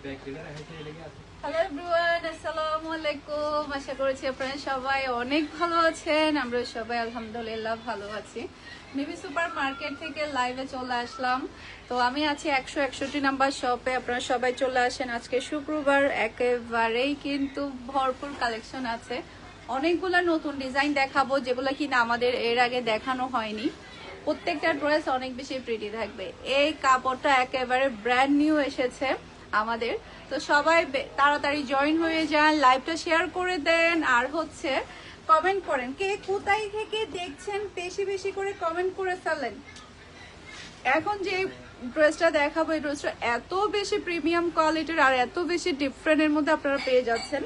Hello everyone, আসসালামু আলাইকুম। আশা করছি আপনারা সবাই অনেক ভালো আছেন। আমরা সবাই আলহামদুলিল্লাহ ভালো আছি। মিমি সুপার মার্কেট থেকে লাইভে চলে আসলাম। তো আমি আছি 161 নাম্বার শপে। আপনারা সবাই চলে আসেন। আজকে শুক্রবার, একেবারেই কিন্তু ভরপুর কালেকশন আছে। অনেকগুলা নতুন ডিজাইন দেখাবো যেগুলো কিনা আমাদের এর আগে দেখানো হয়নি। প্রত্যেকটা ড্রেস অনেক বেশি প্রিটি থাকবে। এই কাপড়টা একেবারে ব্র্যান্ড নিউ এসেছে আমাদের। তো সবাই তাড়াতাড়ি জয়েন হয়ে যান, লাইভটা শেয়ার করে দেন, আর হচ্ছে কমেন্ট করেন কে কোথায় থেকে দেখছেন, বেশি বেশি করে কমেন্ট করে ফেলেন। এখন যে ড্রেসটা দেখাবো, এই ড্রেসটা এত বেশি প্রিমিয়াম কোয়ালিটির আর এত বেশি ডিফারেন্টের মধ্যে আপনারা পেয়ে যাচ্ছেন।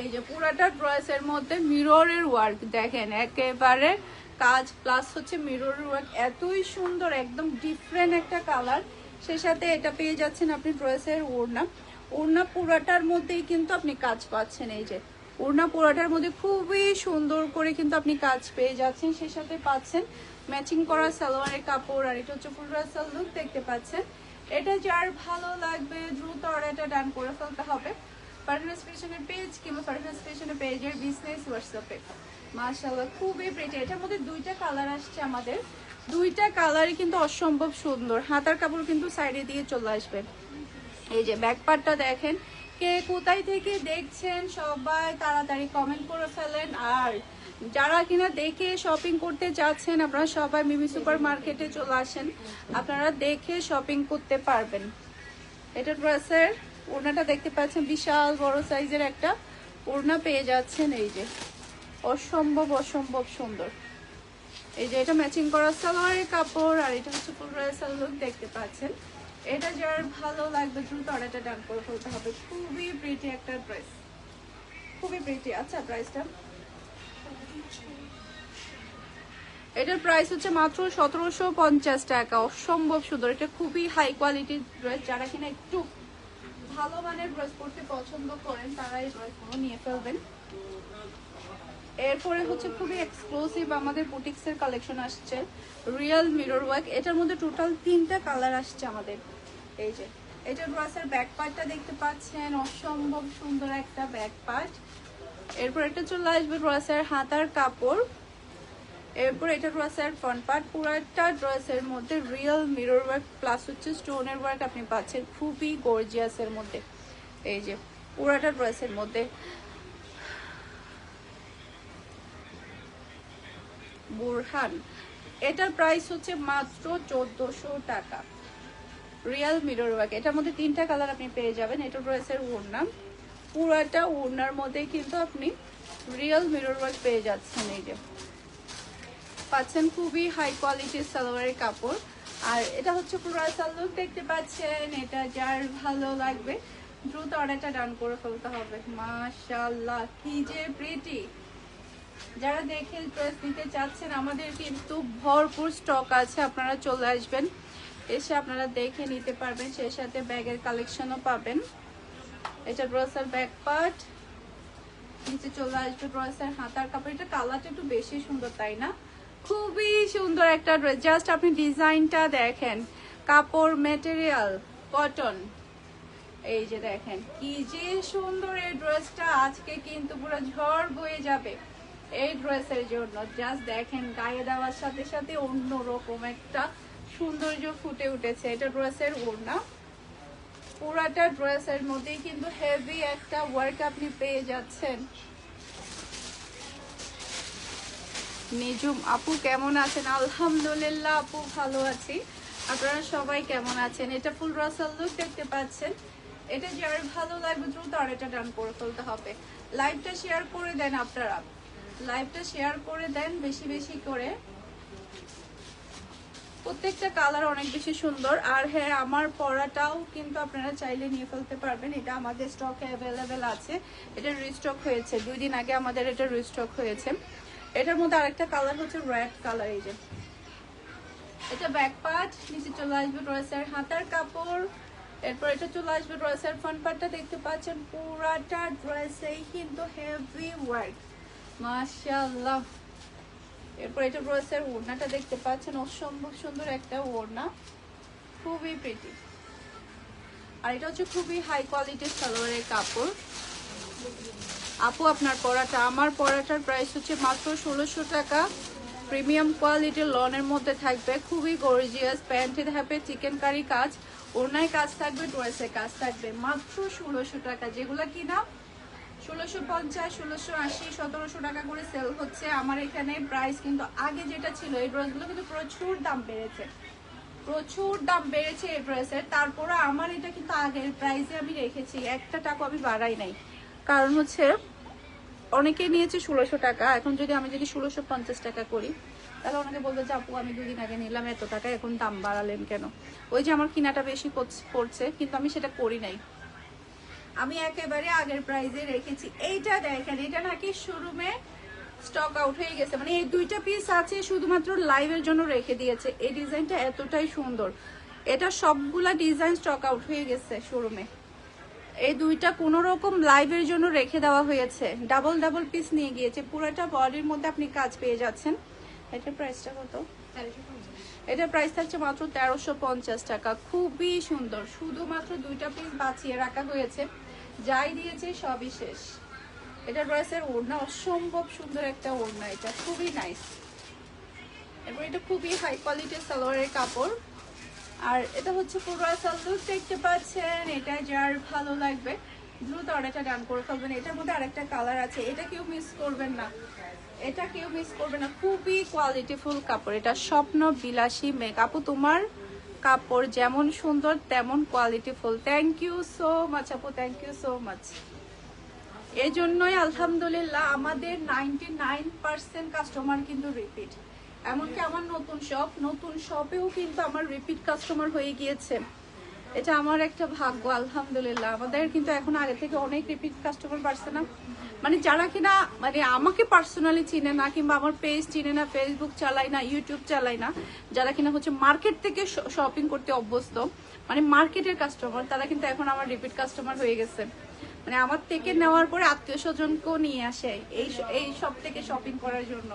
এই যে পুরাটা ড্রেসের মধ্যে মিররের ওয়ার্ক দেখেন, একেবারে কাজ প্লাস হচ্ছে মিররের ওয়ার্ক, এতই সুন্দর, একদম ডিফারেন্ট একটা কালার। সেই সাথে এটা পেয়ে যাচ্ছেন আপনি ড্রেসের ওড়না। ওড়না পুরাটার মধ্যেই কিন্তু আপনি কাজ পাচ্ছেন। এই যে ওড়না পুরাটার মধ্যে খুবই সুন্দর করে কিন্তু আপনি কাজ পেয়ে যাচ্ছেন। সেই সাথে পাচ্ছেন ম্যাচিং করা সালোয়ারের কাপড়, আর এটা হচ্ছে ফুল ড্রেসের লুক দেখতে পাচ্ছেন। এটা যার ভালো লাগবে দ্রুত অর্ডারটা ডান করে ফেলতে হবে পার্টিসিপেশনের পেজ কিংবা পার্টিসিপেশনের পেজের বিজনেস হোয়াটসঅ্যাপে। মাশাআল্লাহ খুবই প্রিটি। এটার মধ্যে দুইটা কালার আসছে আমাদের, দুইটা কালারই কিন্তু অসম্ভব সুন্দর। হাতার কাপড় কিন্তু সাইডে দিয়ে চলে আসবে। এই যে ব্যাক পার্টটা দেখেন, কে কোথায় থেকে দেখছেন সবাই তাড়াতাড়ি কমেন্ট করে ফেলেন। আর যারা কিনা দেখে শপিং করতে যাচ্ছেন, আপনারা সবাই মিমি সুপার মার্কেটে চলে আসেন, আপনারা দেখে শপিং করতে পারবেন। এটা ড্রেসের ওড়নাটা দেখতে পাচ্ছেন, বিশাল বড় সাইজের একটা ওড়না পেয়ে যাচ্ছেন। এই যে অসম্ভব অসম্ভব সুন্দর। এই যে এটা ম্যাচিং করা সালোয়ারের কাপড়, আর এটা হচ্ছে ফুল ড্রেসের লুক দেখতে পাচ্ছেন। এটা যার ভালো লাগবে দ্রুত অর্ডারটা ডান করে ফেলতে হবে। খুবই প্রিটি একটা ড্রেস, খুবই প্রিটি। আচ্ছা প্রাইসটা, এটার প্রাইস হচ্ছে মাত্র 1750 টাকা। অসম্ভব সুন্দর, এটা খুবই হাই কোয়ালিটির ড্রেস। যারা কিনা একটু ভালো মানের ড্রেস পরতে পছন্দ করেন তারা এই ড্রেসগুলো নিয়ে ফেলবেন। এরপরে হচ্ছে খুবই এক্সক্লুসিভ আমাদের বুটিক্সের কালেকশন আসছে, রিয়েল মিরর ওয়ার্ক। এটার মধ্যে টোটাল 3টা কালার আসছে আমাদের। এই যে এটা ড্রেসের ব্যাক পার্টটা দেখতে পাচ্ছেন, অসম্ভব সুন্দর একটা ব্যাক পার্ট। এরপর এটা চলে আসবে ড্রেসের হাতার কাপড়। এরপর এটা ড্রেসের ফ্রন্ট পার্ট। পুরোটা ড্রেসের মধ্যে রিয়েল মিরর ওয়ার্ক প্লাস হচ্ছে স্টোনের ওয়ার্ক আপনি পাচ্ছেন, খুবই গর্জিয়াসের মধ্যে। এই যে পুরোটা ড্রেসের মধ্যে বুরহান। এটার প্রাইস হচ্ছে মাত্র 1400 টাকা। রিয়েল মিরর ওয়ার্ক, এটার মধ্যে 3টা কালার আপনি পেয়ে যাবেন। এটা ড্রেসের ওড়না, পুরাটা ওড়নার মধ্যে কিন্তু আপনি রিয়েল মিরর ওয়ার্ক পেয়ে যাচ্ছেন। এই যে পাচ্ছেন খুবই হাই কোয়ালিটির সালোয়ারের কাপড়, আর এটা হচ্ছে পুরো লুক দেখতে পাচ্ছেন। এটা যার ভালো লাগবে দ্রুত অর্ডারটা ডান করে ফেলতে হবে। মাশাআল্লাহ কি যে প্রিটি। যারা দেখে ড্রেস নিতে চাচ্ছেন, আমাদের কিন্তু ভরপুর স্টক আছে, আপনারা চলে আসবেন, এসে আপনারা দেখে নিতে পারবেন। সেই সাথে ব্যাগের কালেকশনও পাবেন। এটা ড্রেসের ব্যাক পার্ট, নিচে চলে আসবে ড্রেসের হাতার কাপড়। এটা কালারটা একটু বেশি সুন্দর, তাই না? খুবই সুন্দর একটা ড্রেস। জাস্ট আপনি ডিজাইনটা দেখেন, কাপড় ম্যাটেরিয়াল কটন। এই যে দেখেন কি যে সুন্দর এই ড্রেসটা, আজকে কিন্তু পুরো ঝড় বয়ে যাবে এই ড্রেসের জন্য। জাস্ট দেখেন গায়ে দেওয়ার সাথে সাথে অন্যরকম একটা সৌন্দর্য ফুটে উঠেছে। এটা ড্রেসের ওড়না, পুরাটা ড্রেসের মধ্যেই কিন্তু হেভি একটা ওয়ার্ক আপনি পেয়ে যাচ্ছেন। নিজুম আপু কেমন আছেন? আলহামদুলিল্লাহ আপু ভালো আছি, আপনারা সবাই কেমন আছেন? এটা ফুল ড্রেসের লুক দেখতে পাচ্ছেন। এটা যার ভালো লাগবে দ্রুত অর্ডারটা ডান করে ফেলতে হবে। লাইভটা শেয়ার করে দেন, আপনারা লাইভটা শেয়ার করে দেন বেশি বেশি করে। প্রত্যেকটা কালার অনেক বেশি সুন্দর। আর হ্যাঁ, আমার পরাটাও কিন্তু আপনারা চাইলে নিয়ে ফেলতে পারবেন, এটা আমাদের স্টকে অ্যাভেলেবেল আছে। এটা রিস্টক হয়েছে, 2 দিন আগে আমাদের এটা রিস্টক হয়েছে। এটার মধ্যে আরেকটা কালার হচ্ছে রেড কালার। এই যে এটা ব্যাক পার্ট, নিচে চলে আসবে ড্রেসের হাতার কাপড়। এরপর এটা চলে আসবে ড্রেসের ফ্রন্ট পার্টটা দেখতে পাচ্ছেন, পুরাটা ড্রেসেই কিন্তু হেভি ওয়ার্ক। মাশাআল্লাহ। এরপর এটা ড্রেসের ওড়নাটা দেখতে পাচ্ছেন, অসম্ভব সুন্দর একটা ওড়না, খুবই প্রিটি। আর এটা হচ্ছে খুবই হাই কোয়ালিটির সালোয়ারের কাপড়। আপু আপনার পরাটা, আমার পরাটার প্রাইস হচ্ছে মাত্র 1600 টাকা। প্রিমিয়াম কোয়ালিটির লনের মধ্যে থাকবে, খুবই গর্জিয়াস। প্যান্টে থাকবে চিকেন কারি কাজ, ওড়নায় কাজ থাকবে, ড্রেসে কাজ থাকবে, মাত্র 1600 টাকা। যেগুলো কিনা 1650, 1680, 1700 টাকা করে সেল হচ্ছে। আমার এখানে প্রাইস কিন্তু আগে যেটা ছিল, এই ড্রেসগুলো কিন্তু প্রচুর দাম বেড়েছে, প্রচুর দাম বেড়েছে এই ড্রেসের। তারপরে আমার এটা কিন্তু আগের প্রাইসে আমি রেখেছি, একটা টাকা আমি বাড়াই নাই। কারণ হচ্ছে অনেকে নিয়েছে 1600 টাকা, এখন যদি আমি 1650 টাকা করি, তাহলে অনেকে বলবে যে আপু আমি দুদিন আগে নিলাম এত টাকা, এখন দাম বাড়ালেন কেন? ওই যে আমার কিনাটা বেশি পড়ছে, কিন্তু আমি সেটা করি নাই, আমি একেবারে আগের প্রাইসে রেখেছি। এইটা দেখেন, এটা নাকি শোরুমে স্টক আউট হয়ে গেছে, মানে এই দুইটা পিস আছে শুধুমাত্র লাইভের জন্য রেখে দিয়েছে। এই ডিজাইনটা এতটাই সুন্দর, এটা সবগুলা ডিজাইন স্টক আউট হয়ে গেছে শোরুমে। এই দুইটা কোনো রকম লাইভের জন্য রেখে দেওয়া হয়েছে, ডাবল ডাবল পিস নিয়ে গিয়েছে, পুরোটা বডির মধ্যে আপনি কাজ পেয়ে যাচ্ছেন। এটার প্রাইসটা কত? এটার প্রাইস থাকছে মাত্র 1350 টাকা। খুবই সুন্দর, শুধুমাত্র দুইটা পিস বাঁচিয়ে রাখা হয়েছে, যাই দিয়েছে সবই শেষ। এটা ড্রেসের ওড়না, অসম্ভব সুন্দর একটা ওড়না, এটা খুবই নাইস। এবার এটা খুবই হাই কোয়ালিটির সালোয়ারের কাপড়, আর এটা হচ্ছে পুরো সালোয়ার দেখতে পাচ্ছেন। এটা যার ভালো লাগবে দ্রুত অর্ডারটা ডান করে ফেলবেন। এটার মধ্যে আরেকটা কালার আছে, এটা কেউ মিস করবেন না, এটা কেউ মিস করবে না। খুবই কোয়ালিটিফুল কাপড়, এটা স্বপ্ন বিলাসী মেক। আপু তোমার কাপড় যেমন সুন্দর তেমন কোয়ালিটিফুল। থ্যাংক ইউ সো মাচ আপু, থ্যাংক ইউ সো মাচ। এই জন্যই আলহামদুলিল্লাহ আমাদের 99% কাস্টমার কিন্তু রিপিট। এমনকি আমার নতুন শপেও কিন্তু আমার রিপিট কাস্টমার হয়ে গিয়েছে। এটা আমার একটা ভাগ্য আলহামদুলিল্লাহ। আমাদের কিন্তু এখন আগে থেকে অনেক রিপিট কাস্টমার বাড়ছে না, মানে যারা কিনা মানে আমাকে পার্সোনালি চিনে না, কিংবা আমার পেজ চিনে না, ফেসবুক চালাই না, ইউটিউব চালাই না, যারা কিনা হচ্ছে মার্কেট থেকে শপিং করতে অভ্যস্ত, মানে মার্কেটের কাস্টমার, তারা কিন্তু এখন আমার রিপিট কাস্টমার হয়ে গেছে। মানে আমার থেকে নেওয়ার পরে আত্মীয় স্বজনকেও নিয়ে আসে এই সব থেকে শপিং করার জন্য।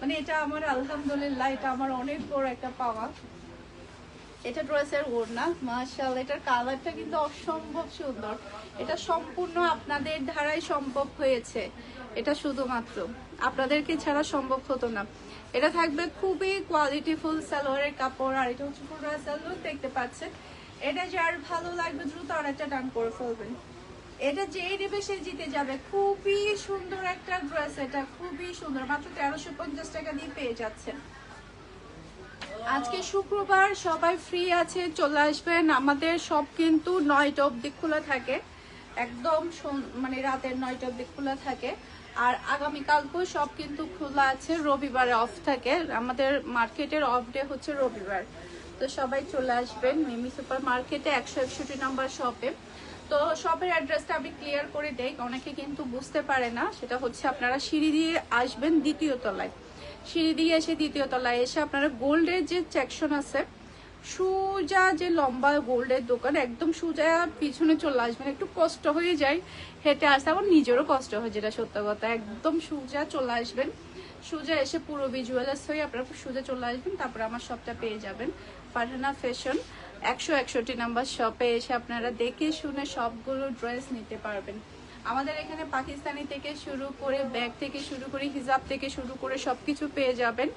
মানে এটা আমার আলহামদুলিল্লাহ, এটা আমার অনেক বড় একটা পাওয়া। এটা ড্রেসের ওড়না, মাশাআল্লাহ, এটার কালারটা কিন্তু অসম্ভব সুন্দর। এটা সম্পূর্ণ আপনাদের দ্বারাই সম্ভব হয়েছে, এটা শুধুমাত্র আপনাদেরকে ছাড়া সম্ভব হতো না। এটা থাকবে খুবই কোয়ালিটিফুল সালোয়ারের কাপড়, আর এটা হচ্ছে পুরো সালোয়ার দেখতে পাচ্ছেন। এটা যার ভালো লাগবে দ্রুত অর্ডারটা ডান করে ফেলবেন। এটা যেই নেবে সে জিতে যাবে। খুবই সুন্দর একটা ড্রেস, এটা খুবই সুন্দর, মাত্র 1350 টাকা দিয়ে পেয়ে যাচ্ছেন। আজকে শুক্রবার, সবাই ফ্রি আছে, চলে আসবেন। আমাদের সব কিন্তু 9টা অবধি খোলা থাকে, একদম মানে রাতের 9টা অবধি খোলা থাকে। আর আগামীকালকেও সব কিন্তু খোলা আছে, রবিবারে অফ থাকে। আমাদের মার্কেটের অফ ডে হচ্ছে রবিবার। তো সবাই চলে আসবেন মিমি সুপার মার্কেটে 161 নাম্বার শপে। তো শপের অ্যাড্রেসটা আমি ক্লিয়ার করে দেই, অনেকে কিন্তু বুঝতে পারে না। সেটা হচ্ছে আপনারা সিঁড়ি দিয়ে আসবেন দ্বিতীয় তলায়, সিঁড়ি দিয়ে এসে দ্বিতীয় তলায় এসে আপনারা গোল্ডের যে সেকশন আছে, সুজা যে লম্বা গোল্ডের দোকান, একদম সুজা পিছনে চলে আসবেন। একটু কষ্ট হয়ে যায় হেঁটে আসতে, আমার নিজেরও কষ্ট হয়, যেটা সত্য কথা। একদম সুজা চলে আসবেন, সুজা এসে পূরবী জুয়েলার্স হয়ে আপনারা সুজা চলে আসবেন, তারপরে আমার শপটা পেয়ে যাবেন। ফারহানা ফ্যাশন 161 নাম্বার শপে এসে আপনারা দেখে শুনে সবগুলো ড্রেস নিতে পারবেন। আমাদের এখানে পাকিস্তানি থেকে শুরু করে ব্যাগ থেকে শুরু করে হিজাব থেকে শুরু করে সবকিছু পেয়ে যাবেন।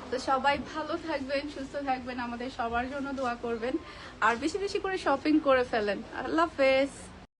তো সবাই ভালো থাকবেন, সুস্থ থাকবেন, আমাদের সবার জন্য দোয়া করবেন, আর বেশি বেশি করে শপিং করে ফেলেন। আল্লাহ হাফেজ।